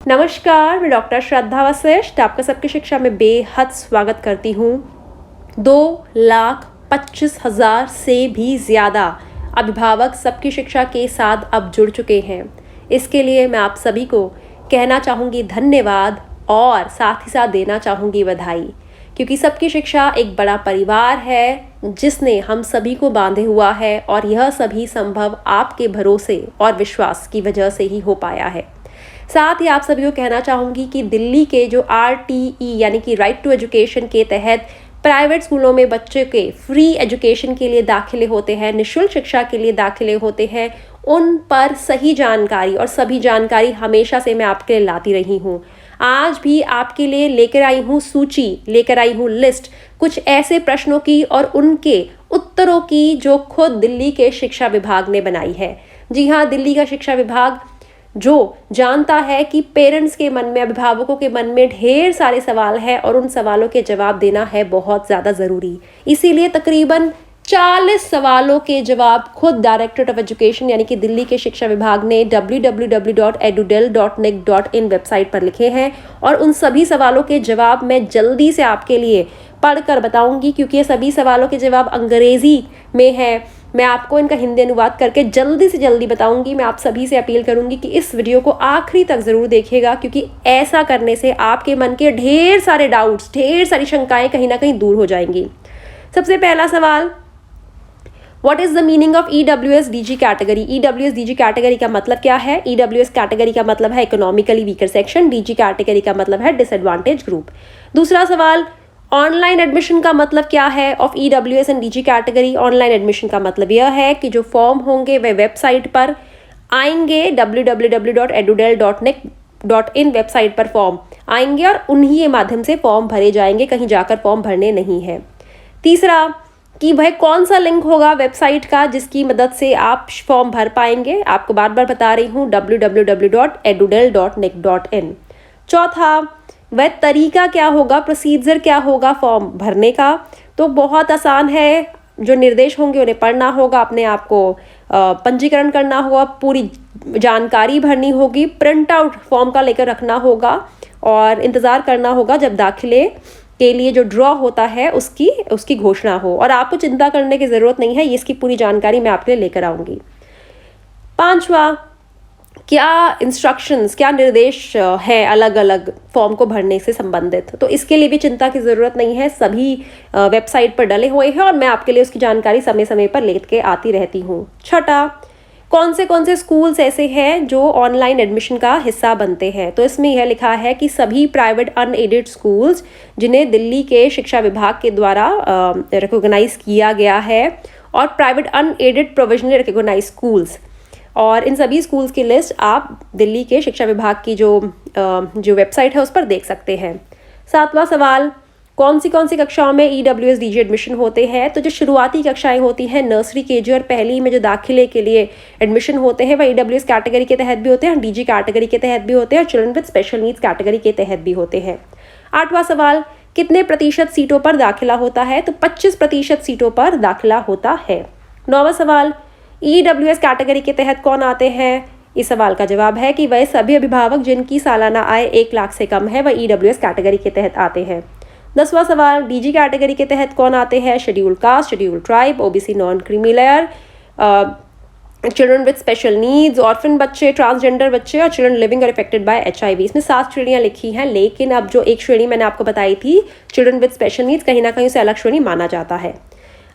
नमस्कार, मैं डॉक्टर श्रद्धा वशिष्ठ आपका सबकी शिक्षा में बेहद स्वागत करती हूँ। 2,25,000 से भी ज़्यादा अभिभावक सबकी शिक्षा के साथ अब जुड़ चुके हैं। इसके लिए मैं आप सभी को कहना चाहूँगी धन्यवाद और साथ ही साथ देना चाहूँगी बधाई, क्योंकि सबकी शिक्षा एक बड़ा परिवार है जिसने हम सभी को बांधे हुआ है और यह सभी संभव आपके भरोसे और विश्वास की वजह से ही हो पाया है। साथ ही आप सभी को कहना चाहूँगी कि दिल्ली के जो RTE यानी कि राइट टू एजुकेशन के तहत प्राइवेट स्कूलों में बच्चे के फ्री एजुकेशन के लिए दाखिले होते हैं, निःशुल्क शिक्षा के लिए दाखिले होते हैं, उन पर सही जानकारी और सभी जानकारी हमेशा से मैं आपके लिए लाती रही हूँ। आज भी आपके लिए लेकर आई हूँ सूची, लेकर आई हूँ लिस्ट कुछ ऐसे प्रश्नों की और उनके उत्तरों की जो खुद दिल्ली के शिक्षा विभाग ने बनाई है। जी हाँ, दिल्ली का शिक्षा विभाग जो जानता है कि पेरेंट्स के मन में, अभिभावकों के मन में ढेर सारे सवाल हैं और उन सवालों के जवाब देना है बहुत ज़्यादा ज़रूरी। इसीलिए तकरीबन 40 सवालों के जवाब खुद डायरेक्टरेट ऑफ एजुकेशन यानी कि दिल्ली के शिक्षा विभाग ने www.edudel.nic.in वेबसाइट पर लिखे हैं और उन सभी सवालों के जवाब मैं जल्दी से आपके लिए पढ़कर बताऊंगी, क्योंकि ये सभी सवालों के जवाब अंग्रेज़ी में है। मैं आपको इनका हिंदी अनुवाद करके जल्दी से जल्दी बताऊंगी। मैं आप सभी से अपील करूंगी कि इस वीडियो को आखिरी तक ज़रूर देखिएगा, क्योंकि ऐसा करने से आपके मन के ढेर सारे डाउट्स, ढेर सारी शंकाएं कहीं ना कहीं दूर हो जाएंगी। सबसे पहला सवाल, what is the meaning of EWS DG category? EWS DG category का मतलब क्या है? EWS कैटेगरी का मतलब है economically weaker section, DG category का मतलब है डिसएडवांटेज ग्रुप। दूसरा सवाल, ऑनलाइन एडमिशन का मतलब क्या है of EWS and DG category? Online admission का मतलब यह है कि जो फॉर्म होंगे वे वेबसाइट पर आएंगे, www.edudel.nic.in वेबसाइट पर फॉर्म आएंगे और उन्हीं के माध्यम से फॉर्म भरे जाएंगे, कहीं जाकर फॉर्म भरने नहीं है। तीसरा, कि वह कौन सा लिंक होगा वेबसाइट का जिसकी मदद से आप फॉर्म भर पाएंगे? आपको बार बार बता रही हूँ, www.edudel.nic.in। चौथा, वह तरीका क्या होगा, प्रोसीजर क्या होगा फॉर्म भरने का? तो बहुत आसान है, जो निर्देश होंगे उन्हें पढ़ना होगा, अपने आप को पंजीकरण करना होगा, पूरी जानकारी भरनी होगी, प्रिंट आउट फॉर्म का लेकर रखना होगा और इंतज़ार करना होगा जब दाखिले के लिए जो ड्रॉ होता है उसकी घोषणा हो। और आपको चिंता करने की ज़रूरत नहीं है, इसकी पूरी जानकारी मैं आपके लिए लेकर आऊँगी। पांचवा, क्या इंस्ट्रक्शंस, क्या निर्देश है अलग अलग फॉर्म को भरने से संबंधित? तो इसके लिए भी चिंता की ज़रूरत नहीं है, सभी वेबसाइट पर डले हुए हैं और मैं आपके लिए उसकी जानकारी समय समय पर लेके आती रहती हूँ। छठा, कौन से स्कूल्स ऐसे हैं जो ऑनलाइन एडमिशन का हिस्सा बनते हैं? तो इसमें यह लिखा है कि सभी प्राइवेट अनएडेड स्कूल्स जिन्हें दिल्ली के शिक्षा विभाग के द्वारा रिकॉग्नाइज किया गया है और private unaided provisionally recognise schools, और इन सभी स्कूल्स की लिस्ट आप दिल्ली के शिक्षा विभाग की जो वेबसाइट है उस पर देख सकते हैं। सातवां सवाल, कौन सी कक्षाओं में EWS DG एडमिशन होते हैं? तो जो शुरुआती कक्षाएं होती हैं, नर्सरी, KG और पहली में जो दाखिले के लिए एडमिशन होते हैं वह EWS कैटेगरी के तहत भी होते हैं, DG कैटेगरी के तहत भी होते हैं और children with special needs category के तहत भी होते हैं। आठवां सवाल, कितने प्रतिशत सीटों पर दाखिला होता है? तो 25% सीटों पर दाखिला होता है। नौवां सवाल, EWS कैटेगरी के तहत कौन आते हैं? इस सवाल का जवाब है कि वह सभी अभिभावक जिनकी सालाना आय 1 लाख से कम है वह EWS कैटेगरी के तहत आते हैं। 10वां सवाल, DG कैटेगरी के तहत कौन आते हैं? Schedule caste, schedule tribe, OBC non creamy layer, children with special needs, orphan बच्चे, ट्रांसजेंडर बच्चे और चिल्ड्रन लिविंग और अफेक्टेड बाय HIV। इसमें 7 श्रेणियां लिखी हैं, लेकिन अब जो एक श्रेणी मैंने आपको बताई थी, चिल्ड्रन विद स्पेशल नीड्स, कहीं ना कहीं उसे अलग श्रेणी माना जाता है।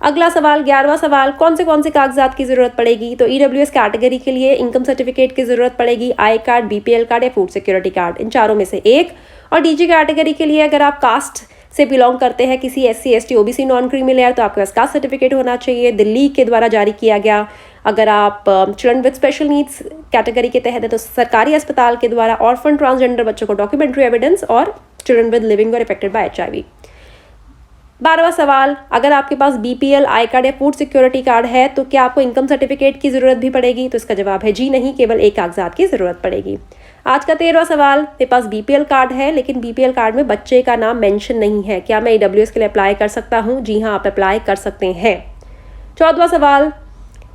अगला सवाल, 11वां सवाल, कौन से कागजात की ज़रूरत पड़ेगी? तो EWS कैटेगरी के लिए इनकम सर्टिफिकेट की ज़रूरत पड़ेगी, आई कार्ड, BPL कार्ड या फूड सिक्योरिटी कार्ड, इन चारों में से एक। और DG कैटेगरी के लिए अगर आप कास्ट से बिलोंग करते हैं, किसी SC ST OBC non creamy layer, तो आपके पास कास्ट सर्टिफिकेट होना चाहिए, दिल्ली के द्वारा जारी किया गया। अगर आप children with special needs category के तहत है तो सरकारी अस्पताल के द्वारा, ऑर्फन ट्रांसजेंडर बच्चों को डॉक्यूमेंट्री एविडेंस और चिल्ड्रन विद लिविंग और अफेक्टेड बाय HIV। 12वां सवाल, अगर आपके पास BPL, आई कार्ड या फूड सिक्योरिटी कार्ड है तो क्या आपको इनकम सर्टिफिकेट की ज़रूरत भी पड़ेगी? तो इसका जवाब है जी नहीं, केवल एक कागजात की ज़रूरत पड़ेगी। आज का 13वां सवाल, मेरे पास BPL कार्ड है लेकिन BPL कार्ड में बच्चे का नाम मेंशन नहीं है, क्या मैं EWS के लिए अप्लाई कर सकता हूँ? जी हाँ, आप अप्लाई कर सकते हैं। 14वां सवाल,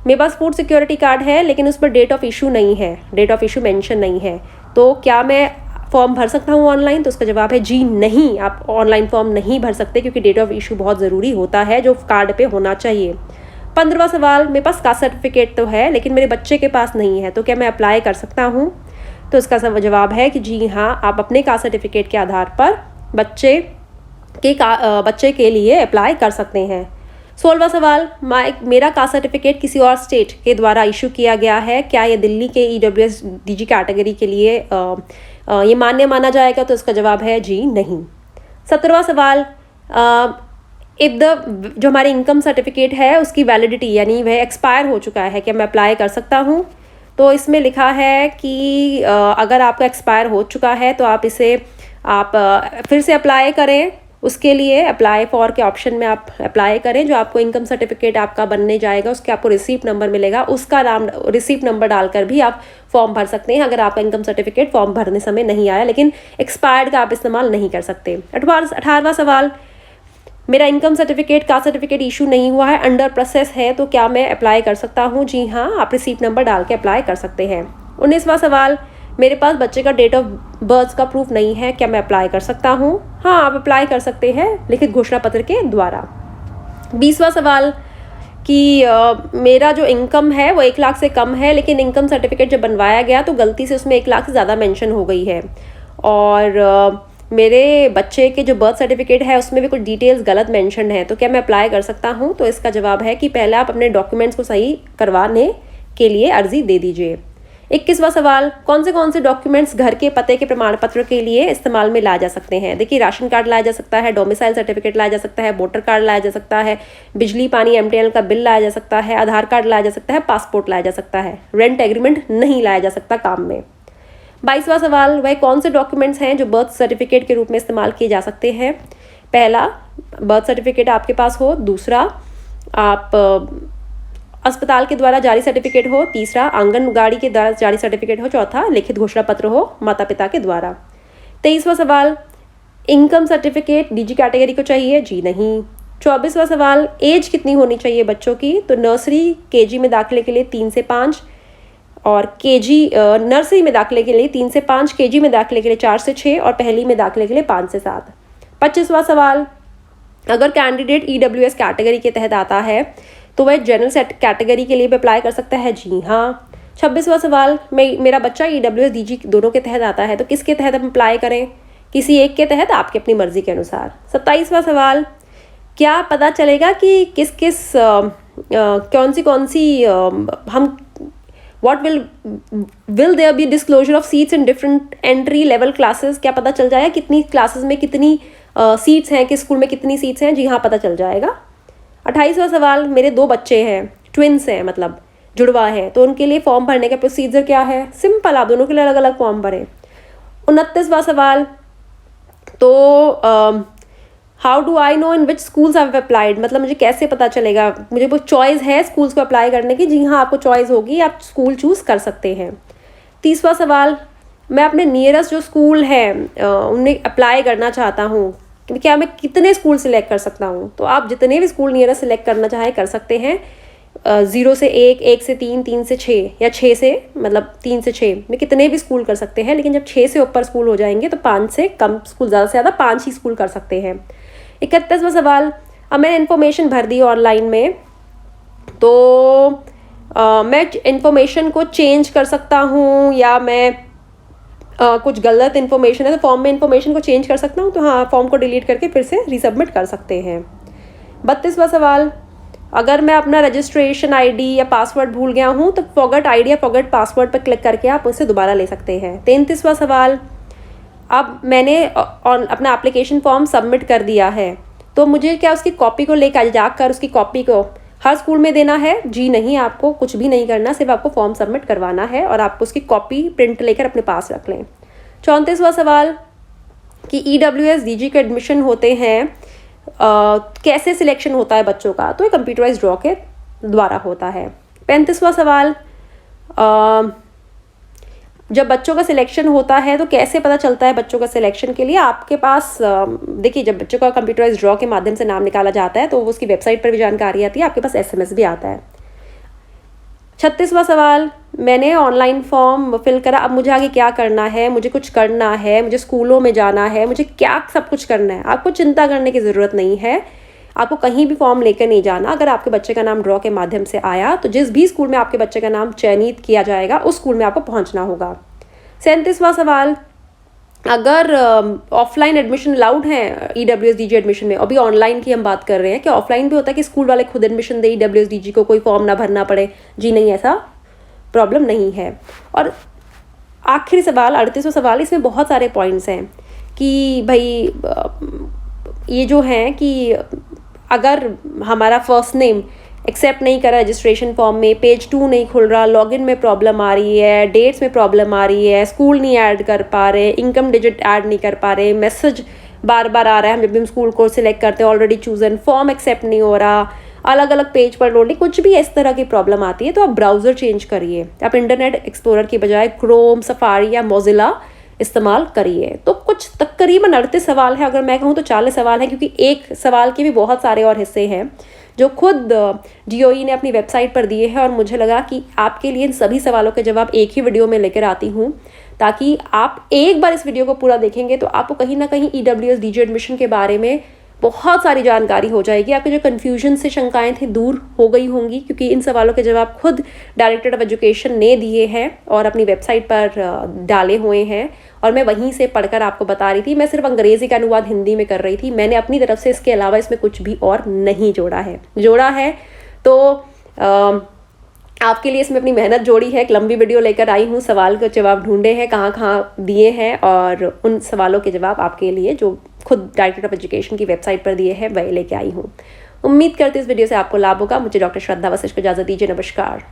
मेरे पास फूड सिक्योरिटी कार्ड है लेकिन उस पर डेट ऑफ इशू नहीं है, डेट ऑफ इशू मेंशन नहीं है, तो क्या मैं फॉर्म भर सकता हूँ ऑनलाइन? तो उसका जवाब है जी नहीं, आप ऑनलाइन फॉर्म नहीं भर सकते, क्योंकि डेट ऑफ इशू बहुत ज़रूरी होता है जो कार्ड पे होना चाहिए। 15वां सवाल, मेरे पास कास्ट सर्टिफिकेट तो है लेकिन मेरे बच्चे के पास नहीं है, तो क्या मैं अप्लाई कर सकता हूँ? तो इसका जवाब है कि जी हाँ, आप अपने कास्ट सर्टिफिकेट के आधार पर बच्चे के लिए अप्लाई कर सकते हैं। 16वां सवाल, मेरा कास्ट सर्टिफिकेट किसी और स्टेट के द्वारा इशू किया गया है, क्या ये दिल्ली के EWS DG कैटेगरी के लिए ये मान्य माना जाएगा? तो इसका जवाब है जी नहीं। 17वां सवाल, जो हमारे इनकम सर्टिफिकेट है उसकी वैलिडिटी यानी वह एक्सपायर हो चुका है, क्या मैं अप्लाई कर सकता हूँ? तो इसमें लिखा है कि अगर आपका एक्सपायर हो चुका है तो आप इसे फिर से अप्लाई करें। उसके लिए अप्लाई फॉर के ऑप्शन में आप अप्लाई करें। जो आपको इनकम सर्टिफिकेट आपका बनने जाएगा उसके आपको रिसीप्ट नंबर मिलेगा, उसका नाम रिसीप्ट नंबर डालकर भी आप फॉर्म भर सकते हैं अगर आपका इनकम सर्टिफिकेट फॉर्म भरने समय नहीं आया, लेकिन एक्सपायर्ड का आप इस्तेमाल नहीं कर सकते। 18वां सवाल, मेरा income certificate caste certificate issue नहीं हुआ है, अंडर प्रोसेस है, तो क्या मैं अप्लाई कर सकता हूँ? जी हाँ, आप रिसीप्ट नंबर डाल के अप्लाई कर सकते हैं। 19वां सवाल, मेरे पास बच्चे का डेट ऑफ बर्थ का प्रूफ नहीं है, क्या मैं अप्लाई कर सकता हूँ? हाँ, आप अप्लाई कर सकते हैं लिखित घोषणा पत्र के द्वारा। 20वां सवाल कि मेरा जो इनकम है वो 1 लाख से कम है, लेकिन इनकम सर्टिफिकेट जब बनवाया गया तो गलती से उसमें 1 लाख से ज़्यादा मेंशन हो गई है, और मेरे बच्चे के जो बर्थ सर्टिफिकेट है उसमें भी कुछ डिटेल्स गलत मेंशन है, तो क्या मैं अप्लाई कर सकता हूँ? तो इसका जवाब है कि पहले आप अपने डॉक्यूमेंट्स को सही करवाने के लिए अर्जी दे दीजिए। 21वां सवाल, कौन से डॉक्यूमेंट्स घर के पते के प्रमाण पत्र के लिए इस्तेमाल में लाया जा सकते हैं? देखिए, राशन कार्ड लाया जा सकता है, डोमिसाइल सर्टिफिकेट लाया जा सकता है, वोटर कार्ड लाया जा सकता है, बिजली पानी MTNL का बिल लाया जा सकता है, आधार कार्ड लाया जा सकता है, पासपोर्ट लाया जा सकता है। रेंट एग्रीमेंट नहीं लाया जा सकता काम में। 22वां सवाल, वह कौन से डॉक्यूमेंट्स हैं जो बर्थ सर्टिफिकेट के रूप में इस्तेमाल किए जा सकते हैं? पहला, बर्थ सर्टिफिकेट आपके पास हो। दूसरा, आप अस्पताल के द्वारा जारी सर्टिफिकेट हो। तीसरा, आंगनबाड़ी के द्वारा जारी सर्टिफिकेट हो। चौथा, लिखित घोषणा पत्र हो माता पिता के द्वारा। 23वां सवाल, इनकम सर्टिफिकेट DG कैटेगरी को चाहिए? जी नहीं। 24वां सवाल, एज कितनी होनी चाहिए बच्चों की? तो नर्सरी KG में दाखिले के लिए 3 से 5, और नर्सरी में दाखिले के लिए 3 से 5, KG में दाखिले के लिए 4 से 6, और पहली में दाखिले के लिए 5 से 7। 25वां सवाल, अगर कैंडिडेट EWS कैटेगरी के तहत आता है तो वह जनरल कैटेगरी के लिए भी अप्लाई कर सकता है? जी हाँ। 26वां सवाल, मेरा बच्चा EWS DG दोनों के तहत आता है, तो किसके तहत हम अप्लाई करें? किसी एक के तहत, आपकी अपनी मर्जी के अनुसार। 27वां सवाल, क्या पता चलेगा कि कौन सी हम What will there be disclosure of seats in different entry level classes? क्या पता चल जाएगा कितनी क्लासेस में कितनी सीट्स हैं, किस स्कूल में कितनी सीट्स हैं? जी हाँ, पता चल जाएगा। 28वां सवाल, मेरे 2 बच्चे हैं, ट्विन्स हैं, मतलब जुड़वा हैं, तो उनके लिए फॉर्म भरने का प्रोसीजर क्या है? सिंपल, आप दोनों के लिए अलग अलग फॉर्म भरें। 29वां सवाल, तो how do I know in which schools have applied, मतलब मुझे कैसे पता चलेगा? मुझे वो चॉइस है स्कूल्स को अप्लाई करने की? जी हाँ, आपको चॉइस होगी, आप स्कूल चूज़ कर सकते हैं। 30वां सवाल, मैं अपने नियरेस्ट जो स्कूल है उन्हें अप्लाई करना चाहता हूँ, क्या मैं कितने स्कूल सिलेक्ट कर सकता हूँ? तो आप जितने भी स्कूल नियरेस्ट सिलेक्ट करना चाहें कर सकते हैं। 0 से 1, 1 से 3, 3 से 6, या 6 से, मतलब 3 से 6 में कितने भी स्कूल कर सकते हैं, लेकिन जब 6 से ऊपर स्कूल हो जाएंगे तो 5 से कम स्कूल, ज़्यादा से ज़्यादा 5 ही स्कूल कर सकते हैं। 31वां सवाल, अब मैंने इन्फॉर्मेशन भर दी ऑनलाइन में, तो मैं इन्फॉर्मेशन को चेंज कर सकता हूँ, या मैं कुछ गलत इन्फॉर्मेशन है तो फॉर्म में इन्फॉर्मेशन को चेंज कर सकता हूँ? तो हाँ, फॉर्म को डिलीट करके फिर से रीसबमिट कर सकते हैं। 32वां सवाल, अगर मैं अपना रजिस्ट्रेशन ID या पासवर्ड भूल गया हूँ तो फॉरगेट ID या फॉरगेट पासवर्ड पर क्लिक करके आप उसे दोबारा ले सकते हैं। 33वां सवाल, अब मैंने अपना एप्लीकेशन फॉर्म सबमिट कर दिया है, तो मुझे क्या उसकी कॉपी को लेकर जाकर उसकी कॉपी को हर स्कूल में देना है? जी नहीं, आपको कुछ भी नहीं करना, सिर्फ आपको फॉर्म सबमिट करवाना है और आपको उसकी कॉपी प्रिंट लेकर अपने पास रख लें। 34वां सवाल कि EWS DG के एडमिशन होते हैं, कैसे सिलेक्शन होता है बच्चों का? तो ये कंप्यूटराइज ड्रॉ के द्वारा होता है। 35वां सवाल, जब बच्चों का सिलेक्शन होता है तो कैसे पता चलता है बच्चों का सिलेक्शन के लिए? आपके पास देखिए, जब बच्चों का कंप्यूटराइज ड्रॉ के माध्यम से नाम निकाला जाता है तो वो उसकी वेबसाइट पर भी जानकारी आती है, आपके पास SMS भी आता है। 36वां सवाल, मैंने ऑनलाइन फॉर्म फिल करा, अब मुझे आगे क्या करना है, मुझे कुछ करना है, मुझे स्कूलों में जाना है, मुझे क्या सब कुछ करना है। आपको चिंता करने की ज़रूरत नहीं है, आपको कहीं भी फॉर्म लेकर नहीं जाना। अगर आपके बच्चे का नाम ड्रॉ के माध्यम से आया तो जिस भी स्कूल में आपके बच्चे का नाम चयनित किया जाएगा उस स्कूल में आपको पहुंचना होगा। 37वां सवाल, अगर ऑफलाइन एडमिशन अलाउड है EWSDG एडमिशन में, अभी ऑनलाइन की हम बात कर रहे हैं, कि ऑफलाइन भी होता है कि स्कूल वाले खुद एडमिशन दे EWSDG को, कोई फॉर्म ना भरना पड़े? जी नहीं, ऐसा प्रॉब्लम नहीं है। और आखिरी सवाल 38वां सवाल, इसमें बहुत सारे पॉइंट्स हैं कि भाई ये जो हैं कि अगर हमारा फर्स्ट नेम एक्सेप्ट नहीं करा रजिस्ट्रेशन फॉर्म में, पेज 2 नहीं खुल रहा, लॉगिन में प्रॉब्लम आ रही है, डेट्स में प्रॉब्लम आ रही है, स्कूल नहीं ऐड कर पा रहे, इनकम डिजिट ऐड नहीं कर पा रहे, मैसेज बार बार आ रहा है हम जब भी हम स्कूल को सिलेक्ट करते हैं ऑलरेडी चूजन, फॉर्म एक्सेप्ट नहीं हो रहा, अलग अलग पेज पर लोडिंग, कुछ भी इस तरह की प्रॉब्लम आती है तो आप ब्राउज़र चेंज करिए। आप इंटरनेट एक्सप्लोरर की बजाय क्रोम, सफारी या मोजिला इस्तेमाल करिए। तो कुछ तकरीबन 38 सवाल है, अगर मैं कहूँ तो 40 सवाल हैं, क्योंकि एक सवाल के भी बहुत सारे और हिस्से हैं जो खुद DOE ने अपनी वेबसाइट पर दिए हैं, और मुझे लगा कि आपके लिए इन सभी सवालों के जवाब एक ही वीडियो में लेकर आती हूँ, ताकि आप एक बार इस वीडियो को पूरा देखेंगे तो आपको कहीं ना कहीं EWSDG एडमिशन के बारे में बहुत सारी जानकारी हो जाएगी। आपके जो कन्फ्यूजन से शंकाएं थी दूर हो गई होंगी, क्योंकि इन सवालों के जवाब खुद डायरेक्टर ऑफ एजुकेशन ने दिए हैं और अपनी वेबसाइट पर डाले हुए हैं, और मैं वहीं से पढ़कर आपको बता रही थी। मैं सिर्फ अंग्रेज़ी का अनुवाद हिंदी में कर रही थी, मैंने अपनी तरफ से इसके अलावा इसमें कुछ भी और नहीं जोड़ा है तो आपके लिए इसमें अपनी मेहनत जोड़ी है, एक लंबी वीडियो लेकर आई हूँ, सवाल के जवाब ढूंढे हैं, कहाँ कहाँ दिए हैं, और उन सवालों के जवाब आपके लिए जो खुद डायरेक्टर ऑफ एजुकेशन की वेबसाइट पर दिए हैं वही लेके आई हूँ। उम्मीद करती हूँ इस वीडियो से आपको लाभ होगा। मुझे डॉक्टर श्रद्धा वशिष्ठ को इजाज़त दीजिए। नमस्कार।